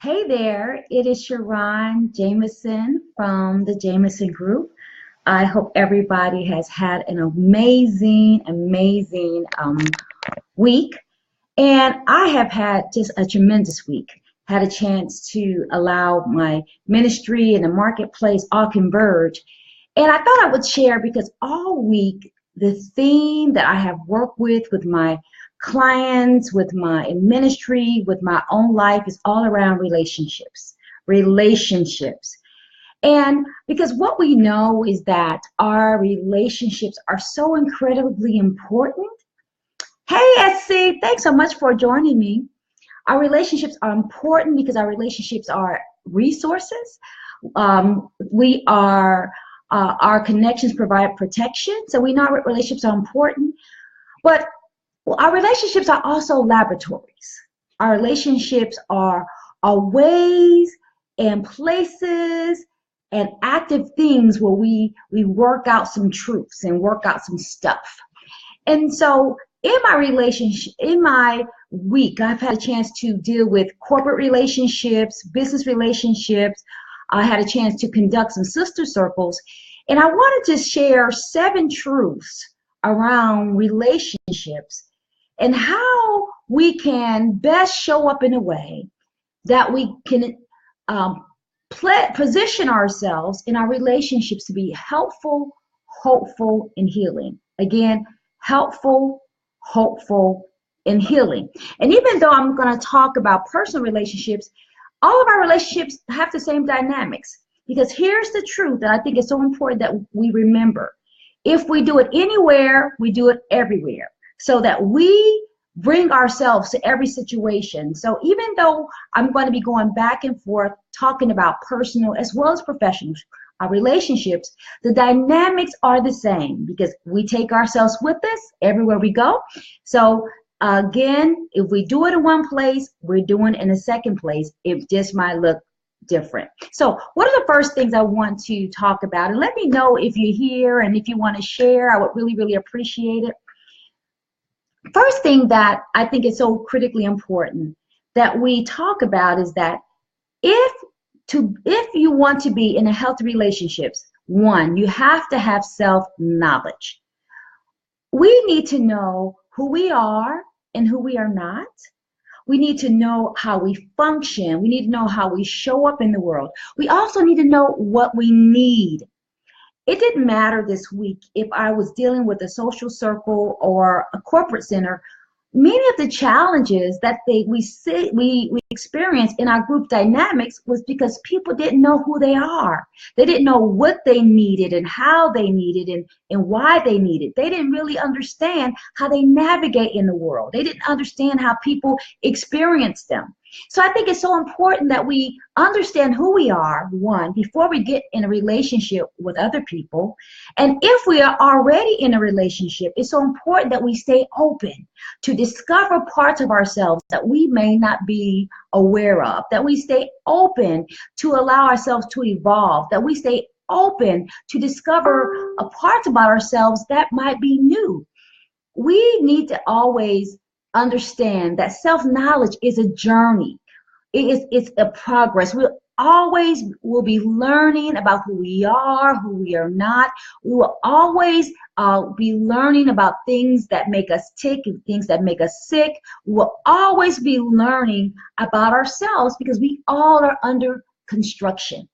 Hey there, it is SharRon Jamison from the Jamison Group. I hope everybody has had an amazing week. And I have had just a tremendous week. Had a chance to allow my ministry and the marketplace all converge. And I thought I would share because all week, the theme that I have worked with my clients, with my ministry, with my own life is all around relationships. Relationships. And because what we know is that our relationships are so incredibly important. Hey, SC, thanks so much for joining me. Our relationships are important because our relationships are resources. We are our connections provide protection, so we know our relationships are important. But our relationships are also laboratories. Our relationships are ways and places and active things where we work out some truths and work out some stuff. And so in my relationship, in my week, I've had a chance to deal with corporate relationships, business relationships. I had a chance to conduct some sister circles, and I wanted to share 7 truths around relationships and how we can best show up in a way that we can position ourselves in our relationships to be helpful, hopeful, and healing. Again, helpful, hopeful, and healing. And even though I'm going to talk about personal relationships, all of our relationships have the same dynamics. Because here's the truth that I think is so important that we remember. If we do it anywhere, we do it everywhere. So that we bring ourselves to every situation. So even though I'm going to be going back and forth talking about personal as well as professional relationships, the dynamics are the same because we take ourselves with us everywhere we go. So again, if we do it in one place, we're doing it in a second place. It just might look different. So what are the first things I want to talk about? And let me know if you're here and if you want to share. I would really, really appreciate it. First thing that I think is so critically important that we talk about is that if you want to be in a healthy relationships, one, you have to have self-knowledge. We need to know who we are and who we are not. We need to know how we function. We need to know how we show up in the world. We also need to know what we need. It didn't matter this week if I was dealing with a social circle or a corporate center. Many of the challenges that we experience in our group dynamics was because people didn't know who they are. They didn't know what they needed and how they needed and why they needed. They didn't really understand how they navigate in the world. They didn't understand how people experience them. So I think it's so important that we understand who we are, one, before we get in a relationship with other people. And if we are already in a relationship, it's so important that we stay open to discover parts of ourselves that we may not be aware of, that we stay open to allow ourselves to evolve, that we stay open to discover a parts about ourselves that might be new. We need to always understand that self-knowledge is a journey. It's a progress. We always will be learning about who we are not. We will always be learning about things that make us tick and things that make us sick. We will always be learning about ourselves because we all are under construction.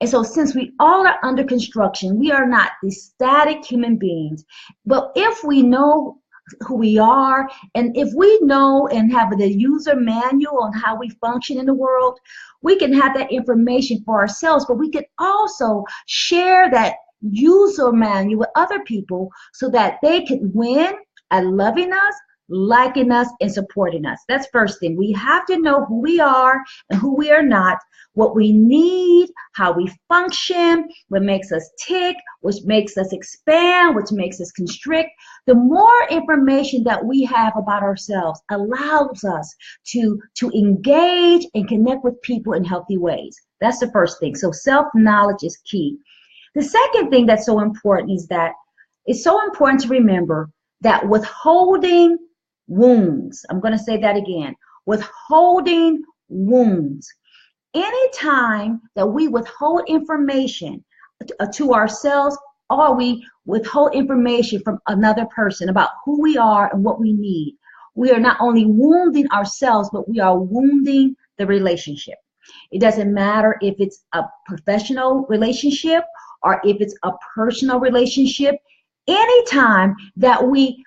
And so since we all are under construction, we are not the static human beings. But if we know who we are, and if we know and have the user manual on how we function in the world, we can have that information for ourselves, but we can also share that user manual with other people so that they can win at loving us, liking us, and supporting us. That's first thing. We have to know who we are and who we are not, what we need, how we function, what makes us tick, which makes us expand, which makes us constrict. The more information that we have about ourselves allows us to engage and connect with people in healthy ways. That's the first thing. So self-knowledge is key. The second thing that's so important is that it's so important to remember that withholding wounds, I'm going to say that again, withholding wounds Anytime that we withhold information to ourselves, or we withhold information from another person about who we are and what we need, we are not only wounding ourselves, but we are wounding the relationship. It doesn't matter if it's a professional relationship or if it's a personal relationship. Anytime that we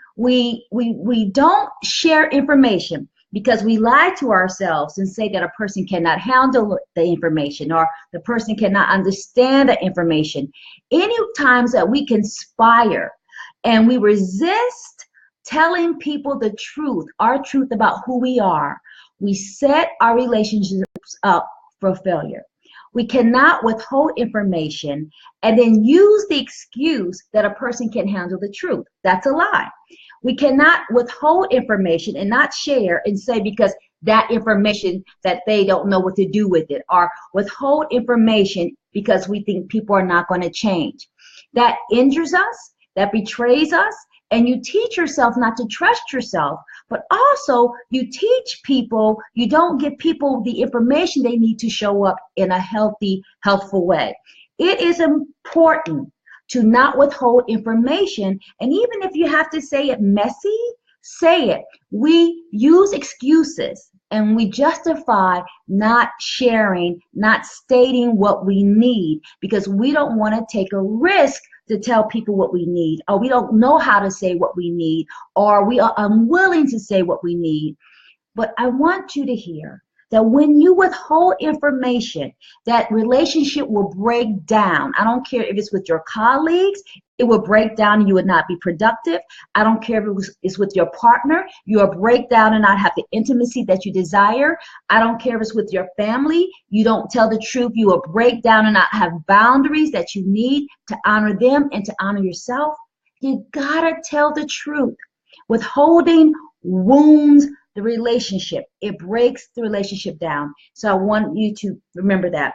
don't share information because we lie to ourselves and say that a person cannot handle the information or the person cannot understand the information, any times that we conspire and we resist telling people the truth, our truth about who we are, we set our relationships up for failure. We cannot withhold information and then use the excuse that a person can handle the truth. That's a lie. We cannot withhold information and not share and say because that information that they don't know what to do with it, or withhold information because we think people are not going to change. That injures us, that betrays us, and you teach yourself not to trust yourself, but also you teach people, you don't give people the information they need to show up in a healthy, helpful way. It is important to not withhold information, and even if you have to say it messy, say it. We use excuses and we justify not sharing, not stating what we need because we don't want to take a risk to tell people what we need, or we don't know how to say what we need, or we are unwilling to say what we need. But I want you to hear that when you withhold information, that relationship will break down. I don't care if it's with your colleagues, it will break down and you would not be productive. I don't care if it's with your partner, you will break down and not have the intimacy that you desire. I don't care if it's with your family, you don't tell the truth, you will break down and not have boundaries that you need to honor them and to honor yourself. You gotta tell the truth. Withholding wounds the relationship. It breaks the relationship down. So I want you to remember that.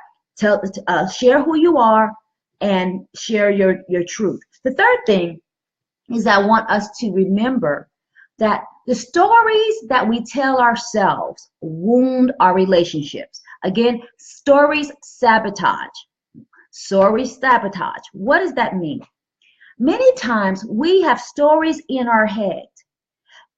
Share who you are and share your truth. The third thing is I want us to remember that the stories that we tell ourselves wound our relationships. Again, stories sabotage. Stories sabotage. What does that mean? Many times we have stories in our head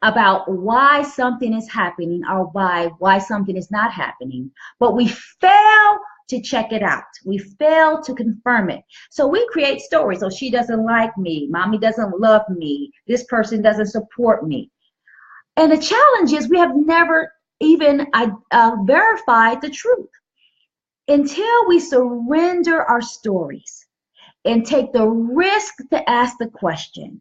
about why something is happening or why something is not happening, but we fail to check it out. We fail to confirm it. So we create stories. Oh, she doesn't like me. Mommy doesn't love me. This person doesn't support me. And the challenge is we have never even verified the truth. Until we surrender our stories and take the risk to ask the question,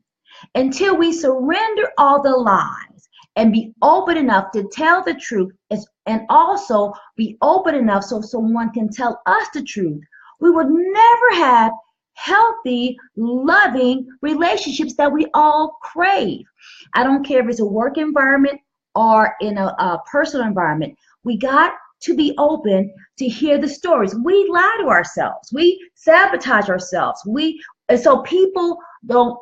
until we surrender all the lies and be open enough to tell the truth and also be open enough so someone can tell us the truth, we would never have healthy, loving relationships that we all crave. I don't care if it's a work environment or in a personal environment. We got to be open to hear the stories. We lie to ourselves. We sabotage ourselves. And so people don't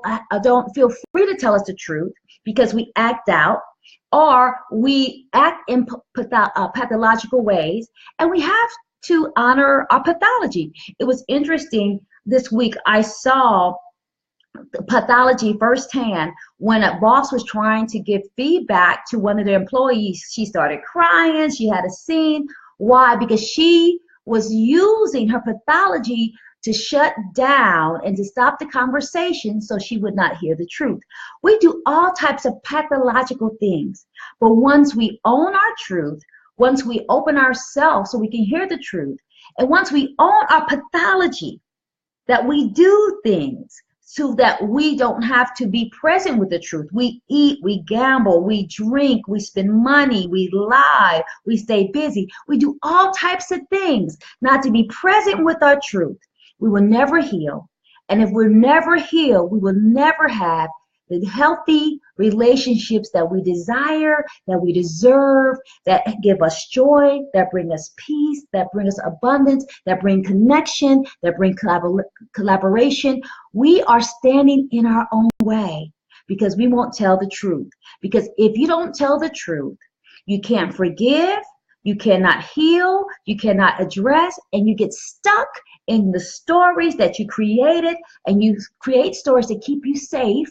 feel free to tell us the truth because we act out or we act in pathological ways, and we have to honor our pathology. It was interesting this week. I saw the pathology firsthand when a boss was trying to give feedback to one of the employees. She started crying. She had a scene. Why? Because she was using her pathology to shut down and to stop the conversation so she would not hear the truth. We do all types of pathological things, but once we own our truth, once we open ourselves so we can hear the truth, and once we own our pathology, that we do things so that we don't have to be present with the truth. We eat, we gamble, we drink, we spend money, we lie, we stay busy. We do all types of things not to be present with our truth. We will never heal. And if we never heal, we will never have the healthy relationships that we desire, that we deserve, that give us joy, that bring us peace, that bring us abundance, that bring connection, that bring collaboration. We are standing in our own way because we won't tell the truth. Because if you don't tell the truth, you can't forgive, you cannot heal, you cannot address, and you get stuck in the stories that you created, and you create stories to keep you safe.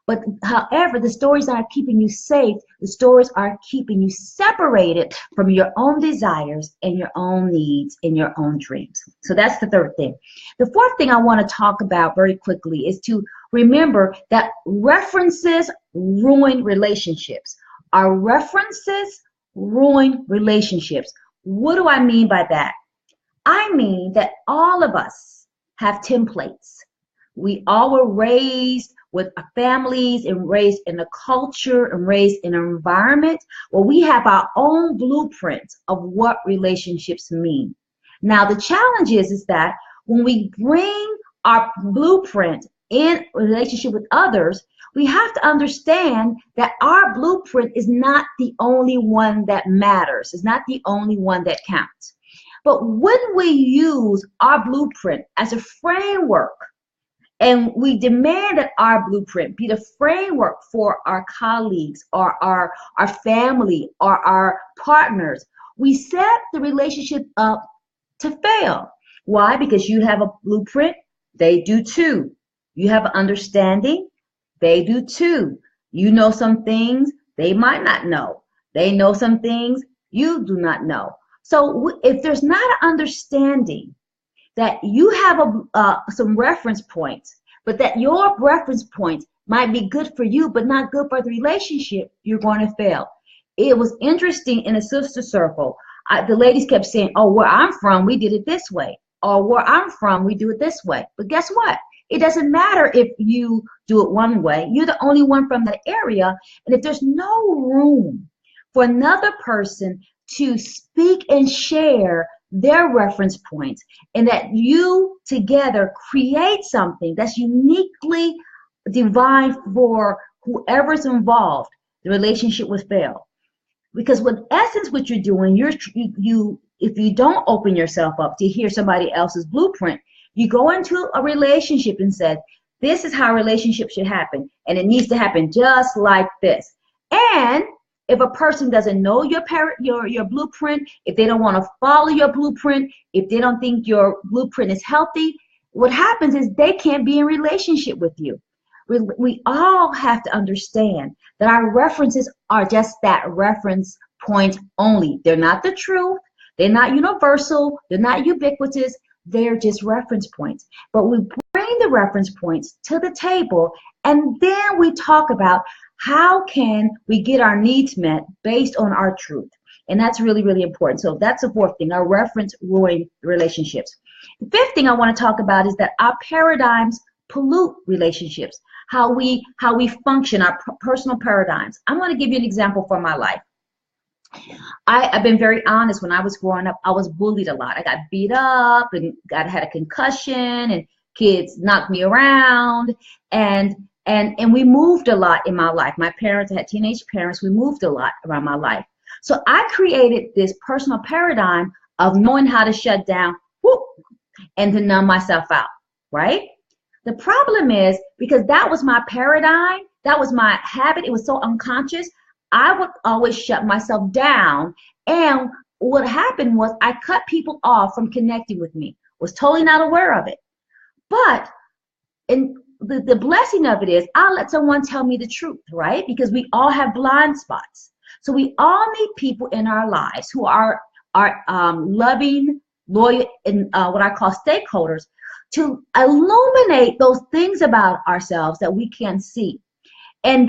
But however, the stories aren't keeping you safe. The stories are keeping you separated from your own desires and your own needs and your own dreams. So that's the third thing. The fourth thing I want to talk about very quickly is to remember that references ruin relationships. Our references ruin relationships. What do I mean by that? I mean that all of us have templates. We all were raised with families and raised in a culture and raised in an environment where we have our own blueprints of what relationships mean. Now, the challenge is that when we bring our blueprint in relationship with others, we have to understand that our blueprint is not the only one that matters. It's not the only one that counts. But when we use our blueprint as a framework, and we demand that our blueprint be the framework for our colleagues or our family or our partners, we set the relationship up to fail. Why? Because you have a blueprint, they do too. You have an understanding, they do too. You know some things they might not know. They know some things you do not know. So if there's not an understanding that you have some reference points, but that your reference points might be good for you, but not good for the relationship, you're going to fail. It was interesting in a sister circle. The ladies kept saying, oh, where I'm from, we did it this way. Or where I'm from, we do it this way. But guess what? It doesn't matter if you do it one way. You're the only one from that area. And if there's no room for another person to speak and share their reference points, and that you together create something that's uniquely divine for whoever's involved, the relationship will fail. Because in essence, what you're doing, if you don't open yourself up to hear somebody else's blueprint, you go into a relationship and said, this is how a relationship should happen, and it needs to happen just like this. And if a person doesn't know your blueprint, if they don't want to follow your blueprint, if they don't think your blueprint is healthy, what happens is they can't be in relationship with you. We all have to understand that our references are just that, reference point only. They're not the truth. They're not universal. They're not ubiquitous. They're just reference points. But we bring the reference points to the table, and then we talk about how can we get our needs met based on our truth. And that's really, really important. So that's the fourth thing, our reference ruin relationships. The fifth thing I want to talk about is that our paradigms pollute relationships, how we function, our personal paradigms. I'm going to give you an example from my life. I've been very honest. When I was growing up, I was bullied a lot. I got beat up and had a concussion, and kids knocked me around, and we moved a lot in my life. My parents, I had teenage parents. We moved a lot around my life. So I created this personal paradigm of knowing how to shut down, whoop, and to numb myself out, right? The problem is, because that was my paradigm, that was my habit, it was so unconscious, I would always shut myself down. And what happened was I cut people off from connecting with me, was totally not aware of it. But the blessing of it is I'll let someone tell me the truth, right? Because we all have blind spots. So we all need people in our lives who are loving, loyal, and what I call stakeholders, to illuminate those things about ourselves that we can't see. And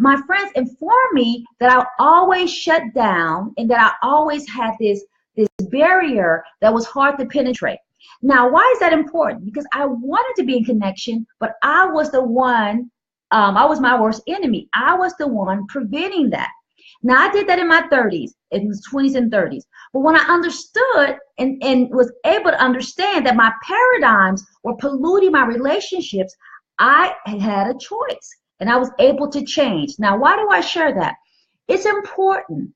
my friends informed me that I always shut down, and that I always had this barrier that was hard to penetrate. Now, why is that important? Because I wanted to be in connection, but I was the one, I was my worst enemy. I was the one preventing that. Now, I did that in my 30s, in the 20s and 30s. But when I understood and was able to understand that my paradigms were polluting my relationships, I had a choice, and I was able to change. Now, why do I share that? It's important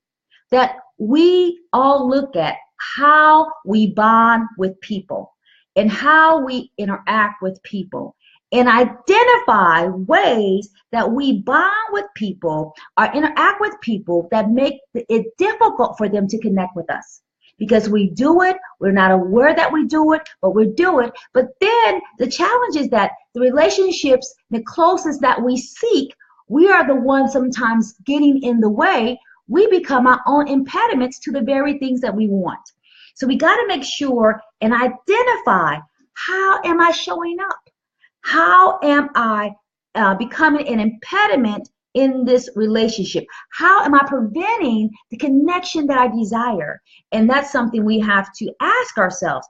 that we all look at how we bond with people and how we interact with people. and identify ways that we bond with people or interact with people that make it difficult for them to connect with us. Because we do it, we're not aware that we do it, but we do it. But then the challenge is that the relationships, the closest that we seek, we are the ones sometimes getting in the way. We become our own impediments to the very things that we want. So we got to make sure and identify, how am I showing up? How am I becoming an impediment in this relationship? How am I preventing the connection that I desire? And that's something we have to ask ourselves,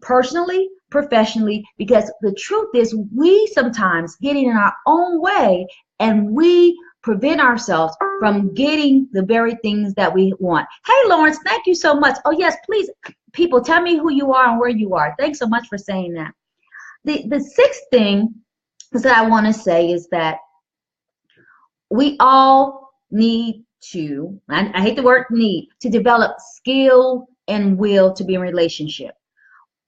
personally, professionally, because the truth is we sometimes get in our own way and we prevent ourselves from getting the very things that we want. Hey, Lawrence, thank you so much. Oh, yes, please, people, tell me who you are and where you are. Thanks so much for saying that. The sixth thing that I want to say is that we all need to, I hate the word need, to develop skill and will to be in relationship.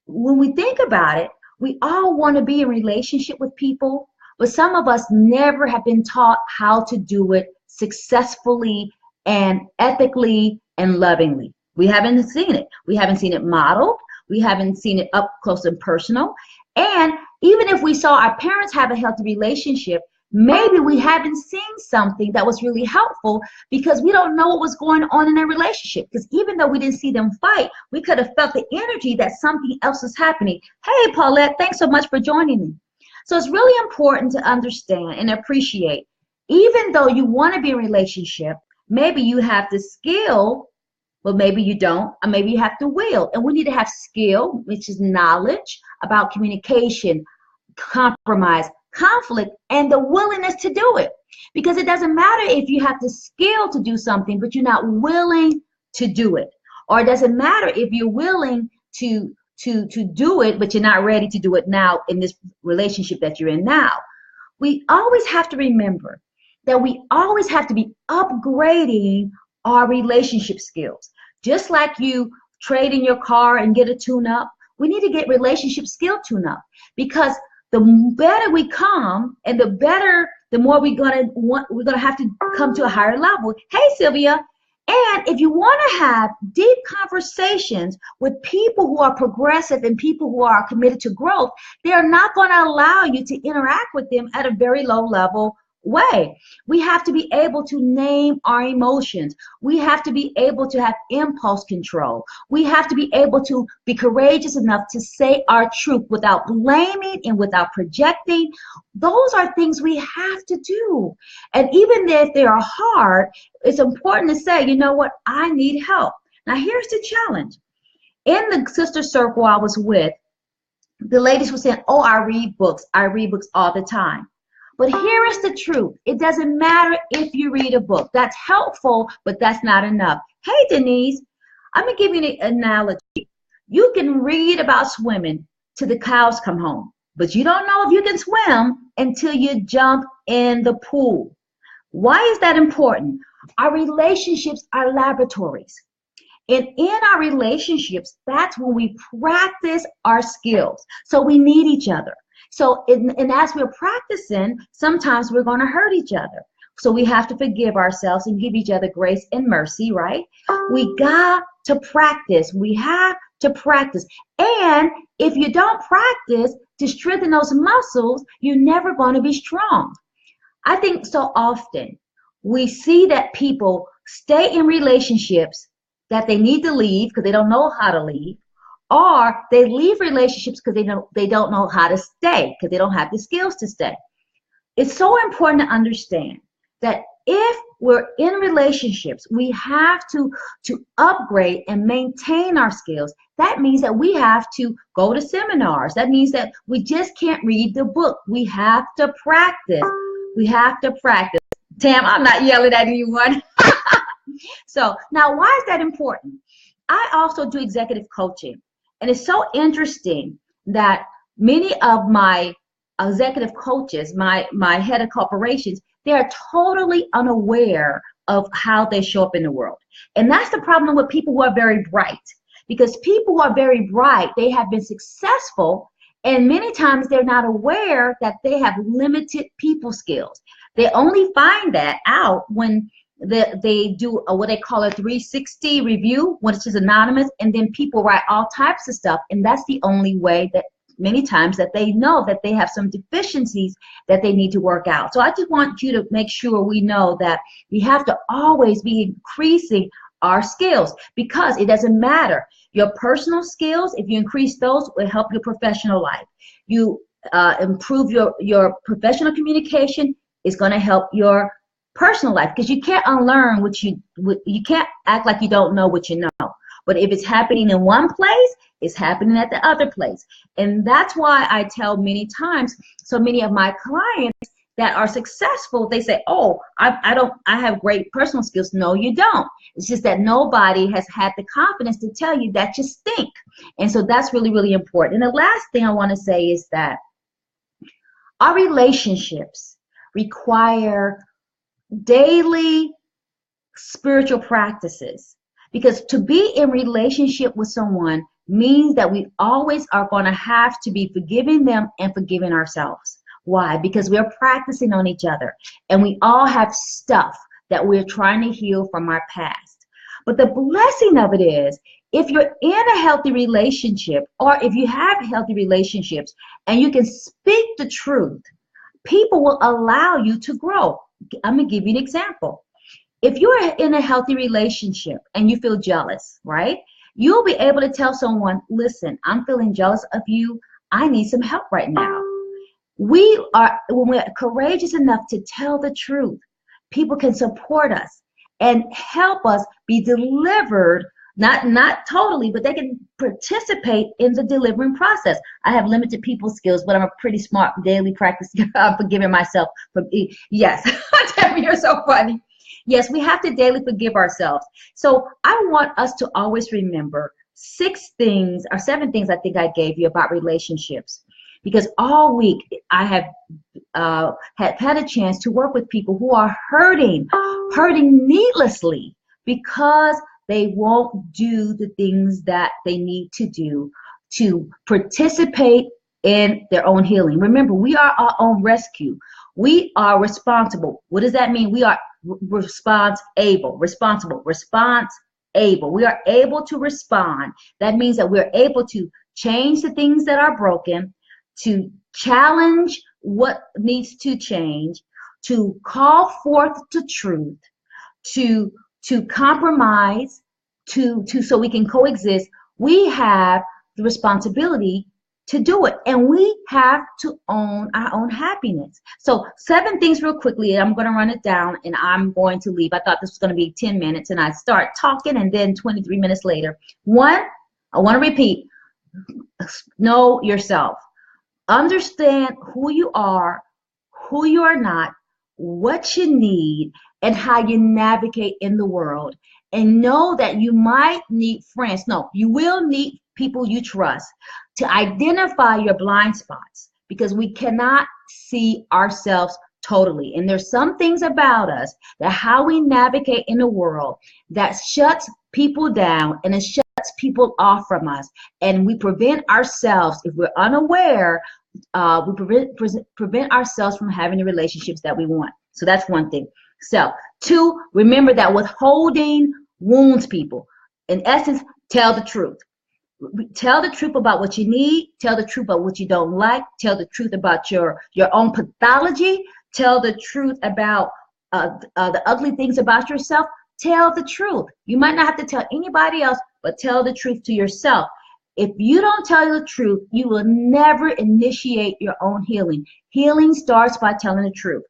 When we think about it, we all want to be in relationship with people, but some of us never have been taught how to do it successfully and ethically and lovingly. We haven't seen it. We haven't seen it modeled. We haven't seen it up close and personal. And even if we saw our parents have a healthy relationship, maybe we haven't seen something that was really helpful because we don't know what was going on in their relationship. Because even though we didn't see them fight, we could have felt the energy that something else is happening. Hey, Paulette, thanks so much for joining me. So it's really important to understand and appreciate, even though you want to be in a relationship, maybe you have the skill, but maybe you don't, or maybe you have the will. And we need to have skill, which is knowledge about communication, compromise, conflict, and the willingness to do it. Because it doesn't matter if you have the skill to do something, but you're not willing to do it. Or it doesn't matter if you're willing to do it, but you're not ready to do it now in this relationship that you're in now. We always have to remember that we always have to be upgrading our relationship skills. Just like you trade in your car and get a tune-up, we need to get relationship skill tune-up, because the better we come and the more we're gonna have to come to a higher level. Hey, Sylvia. And if you want to have deep conversations with people who are progressive and people who are committed to growth, they are not going to allow you to interact with them at a very low level way. We have to be able to name our emotions. We have to be able to have impulse control. We have to be able to be courageous enough to say our truth without blaming and without projecting. Those are things we have to do. And even if they are hard, it's important to say, you know what, I need help. Now here's the challenge. In the sister circle I was with, the ladies were saying, oh, I read books all the time. But here is the truth. It doesn't matter if you read a book. That's helpful, but that's not enough. Hey, Denise, I'm going to give you an analogy. You can read about swimming till the cows come home, but you don't know if you can swim until you jump in the pool. Why is that important? Our relationships are laboratories. And in our relationships, that's when we practice our skills. So we need each other. So, and as we're practicing, sometimes we're going to hurt each other. So we have to forgive ourselves and give each other grace and mercy, right? We got to practice. We have to practice. And if you don't practice to strengthen those muscles, you're never going to be strong. I think so often we see that people stay in relationships that they need to leave because they don't know how to leave. Or they leave relationships because they don't know how to stay, because they don't have the skills to stay. It's so important to understand that if we're in relationships, we have to upgrade and maintain our skills. That means that we have to go to seminars. That means that we just can't read the book. We have to practice. We have to practice. Tam, I'm not yelling at anyone. So now, why is that important? I also do executive coaching. And it's so interesting that many of my executive coaches, my head of corporations, they are totally unaware of how they show up in the world. And that's the problem with people who are very bright. Because people who are very bright, they have been successful And many times they're not aware that they have limited people skills. They only find that out when they do what they call a 360 review, which is anonymous, and then people write all types of stuff. And that's the only way that many times that they know that they have some deficiencies that they need to work out. So I just want you to make sure we know that we have to always be increasing our skills, because it doesn't matter. Your personal skills, if you increase those, will help your professional life. You improve your professional communication, is going to help your personal life, because you can't unlearn what you can't act like you don't know what you know. But if it's happening in one place, it's happening at the other place. And that's why I tell many times, so many of my clients that are successful, they say, oh, I have great personal skills. No, you don't. It's just that nobody has had the confidence to tell you that you stink. And so that's really, really important. And the last thing I want to say is that our relationships require daily spiritual practices, because to be in relationship with someone means that we always are going to have to be forgiving them and forgiving ourselves. Why? Because we're practicing on each other, and we all have stuff that we're trying to heal from our past. But the blessing of it is, if you're in a healthy relationship, or if you have healthy relationships and you can speak the truth, people will allow you to grow. I'm going to give you an example. If you're in a healthy relationship and you feel jealous, right? You'll be able to tell someone, listen, I'm feeling jealous of you. I need some help right now. When we're courageous enough to tell the truth, people can support us and help us be delivered, not totally, but they can participate in the delivering process. I have limited people skills, but I'm a pretty smart daily practice forgiving myself. Yes, Tammy, you're so funny. Yes, we have to daily forgive ourselves. So I want us to always remember 7 things I think I gave you about relationships. Because all week I have had a chance to work with people who are hurting needlessly, because they won't do the things that they need to do to participate in their own healing. Remember, we are our own rescue. We are responsible. What does that mean? We are responsible. We are able to respond. That means that we're able to change the things that are broken, to challenge what needs to change, to call forth the truth, to compromise, so we can coexist. We have the responsibility to do it, and we have to own our own happiness. So 7 things real quickly. I'm going to run it down and I'm going to leave. I thought this was going to be 10 minutes and I start talking, and then 23 minutes later. 1, I want to repeat, know yourself. Understand who you are not, what you need, and how you navigate in the world. And know that you might need friends. No, you will need people you trust to identify your blind spots, because we cannot see ourselves totally. And there's some things about us, that how we navigate in the world, that shuts people down and it shuts people off from us. And we prevent ourselves, if we're unaware, we prevent ourselves from having the relationships that we want. So that's one thing. So 2, remember that withholding wounds people. In essence, tell the truth. Tell the truth about what you need. Tell the truth about what you don't like. Tell the truth about your own pathology. Tell the truth about the ugly things about yourself. Tell the truth. You might not have to tell anybody else, but tell the truth to yourself. If you don't tell the truth, you will never initiate your own healing. Healing starts by telling the truth.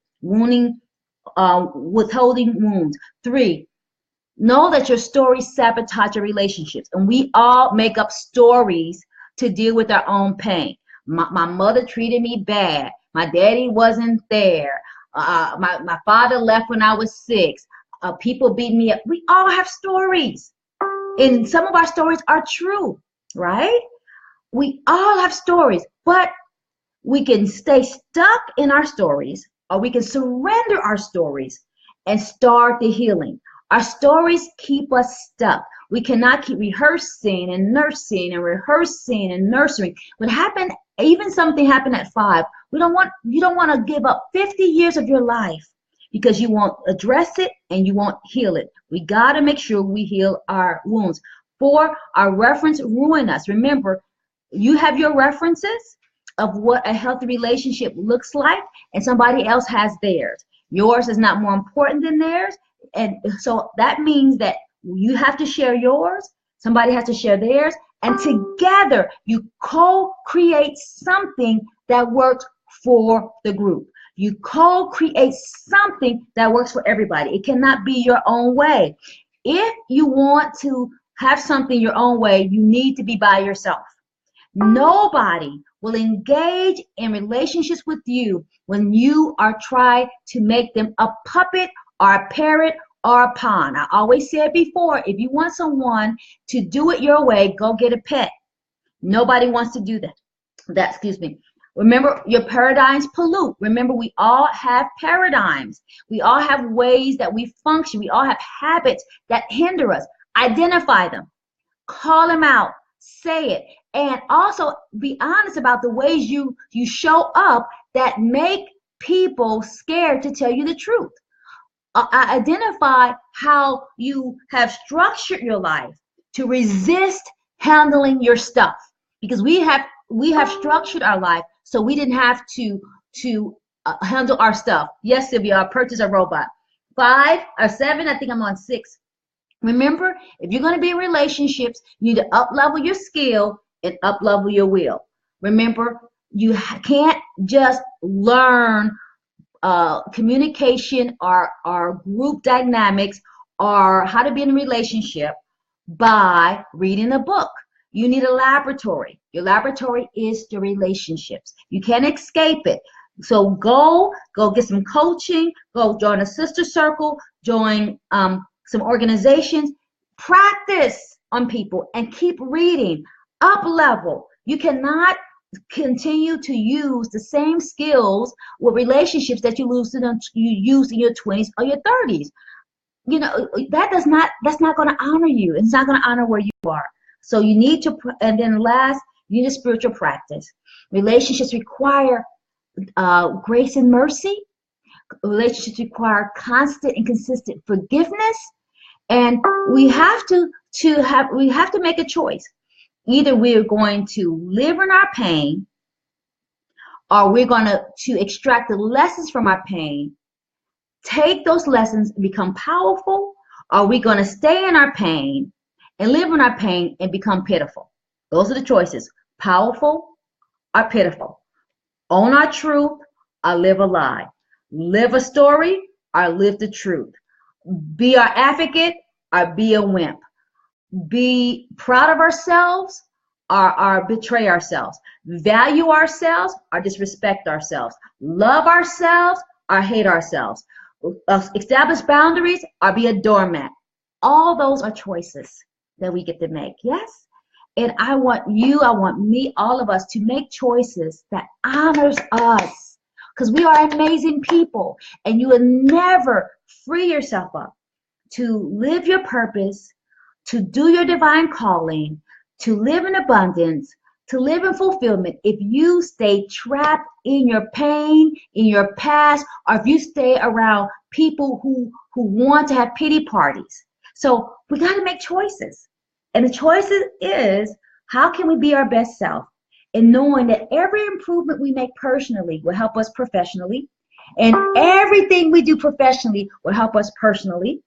Withholding wounds. 3, know that your stories sabotage your relationships. And we all make up stories to deal with our own pain. My mother treated me bad. My daddy wasn't there. My father left when I was 6. People beat me up. We all have stories. And some of our stories are true, right? We all have stories, but we can stay stuck in our stories, or we can surrender our stories and start the healing. Our stories keep us stuck. We cannot keep rehearsing and nursing and rehearsing and nurturing. What happened Even something happened at 5. You don't want to give up 50 years of your life because you won't address it and you won't heal it. We got to make sure we heal our wounds. 4, our reference ruin us. Remember, you have your references of what a healthy relationship looks like, and somebody else has theirs. Yours is not more important than theirs, and so that means that you have to share yours, somebody has to share theirs, and together you co-create something that works for the group. You co-create something that works for everybody. It cannot be your own way. If you want to have something your own way, you need to be by yourself. Nobody will engage in relationships with you when you are trying to make them a puppet or a parrot or a pawn. I always said before, if you want someone to do it your way, go get a pet. Nobody wants to do that. Excuse me. Remember, your paradigms pollute. Remember, we all have paradigms. We all have ways that we function. We all have habits that hinder us. Identify them. Call them out. Say it. And also be honest about the ways you show up that make people scared to tell you the truth. Identify how you have structured your life to resist handling your stuff, because we have structured our life so we didn't have to handle our stuff. Yes, Sylvia, I purchased a robot. 5 or 7, I think I'm on 6. Remember, if you're going to be in relationships, you need to up-level your skill and up-level your will. Remember, you can't just learn communication or group dynamics or how to be in a relationship by reading a book. You need a laboratory. Your laboratory is the relationships. You can't escape it. So go get some coaching, go join a sister circle, join some organizations, practice on people and keep reading, up level. You cannot continue to use the same skills with relationships that you used in your 20s or your 30s. You know, that's not going to honor you. It's not going to honor where you are. So you need to, and then last, you need a spiritual practice. Relationships require grace and mercy. Relationships require constant and consistent forgiveness, and we have to make a choice. Either we're going to live in our pain, or we're going to extract the lessons from our pain, take those lessons and become powerful, or we're going to stay in our pain and live in our pain and become pitiful. Those are the choices: powerful or pitiful. Own our truth or live a lie. Live a story or live the truth. Be our advocate or be a wimp. Be proud of ourselves or betray ourselves. Value ourselves or disrespect ourselves. Love ourselves or hate ourselves. Establish boundaries or be a doormat. All those are choices that we get to make. Yes? And I want me, all of us to make choices that honors us, because we are amazing people, and you will never free yourself up to live your purpose, to do your divine calling, to live in abundance, to live in fulfillment if you stay trapped in your pain, in your past, or if you stay around people who want to have pity parties. So we got to make choices. And the choices is, how can we be our best self? And knowing that every improvement we make personally will help us professionally, and everything we do professionally will help us personally,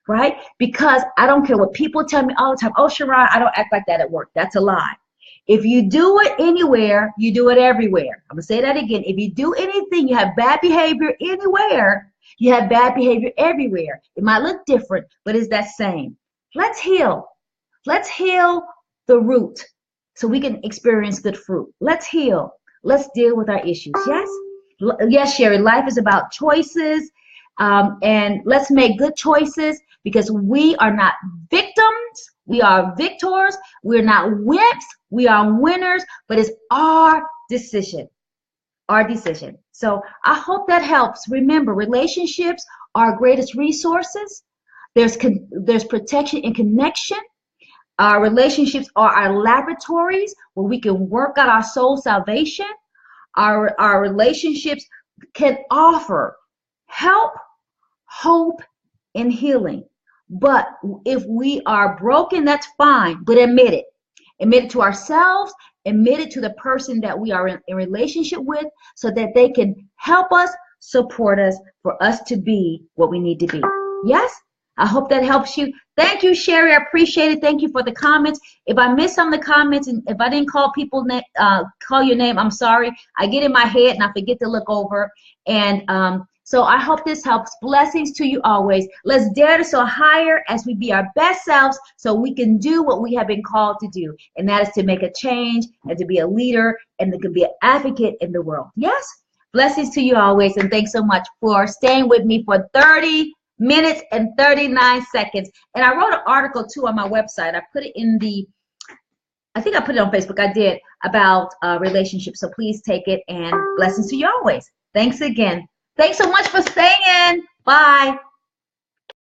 right? Because I don't care what people tell me all the time. Oh, SharRon, I don't act like that at work. That's a lie. If you do it anywhere, you do it everywhere. I'm going to say that again. If you do anything, you have bad behavior anywhere, you have bad behavior everywhere. It might look different, but it's that same. Let's heal. Let's heal the root so we can experience good fruit. Let's heal. Let's deal with our issues. Yes? Yes, Sherry, life is about choices. And let's make good choices, because we are not victims. We are victors. We're not wimps. We are winners, but it's our decision. Our decision. So I hope that helps. Remember, relationships are our greatest resources. There's protection and connection. Our relationships are our laboratories where we can work out our soul salvation. Our relationships can offer help, hope, and healing. But if we are broken, that's fine, but admit it. Admit it to ourselves, admit it to the person that we are in relationship with, so that they can help us, support us, for us to be what we need to be. Yes? I hope that helps you. Thank you, Sherry. I appreciate it. Thank you for the comments. If I missed some of the comments and if I didn't call call your name, I'm sorry. I get in my head and I forget to look over. And so I hope this helps. Blessings to you always. Let's dare to soar higher as we be our best selves, so we can do what we have been called to do. And that is to make a change and to be a leader and to be an advocate in the world. Yes? Blessings to you always. And thanks so much for staying with me for 30 minutes and 39 seconds. And I wrote an article too on my website. I put it in I think I put it on Facebook. I did, about relationships. So please take it, and blessings to you always. Thanks again. Thanks so much for staying. Bye.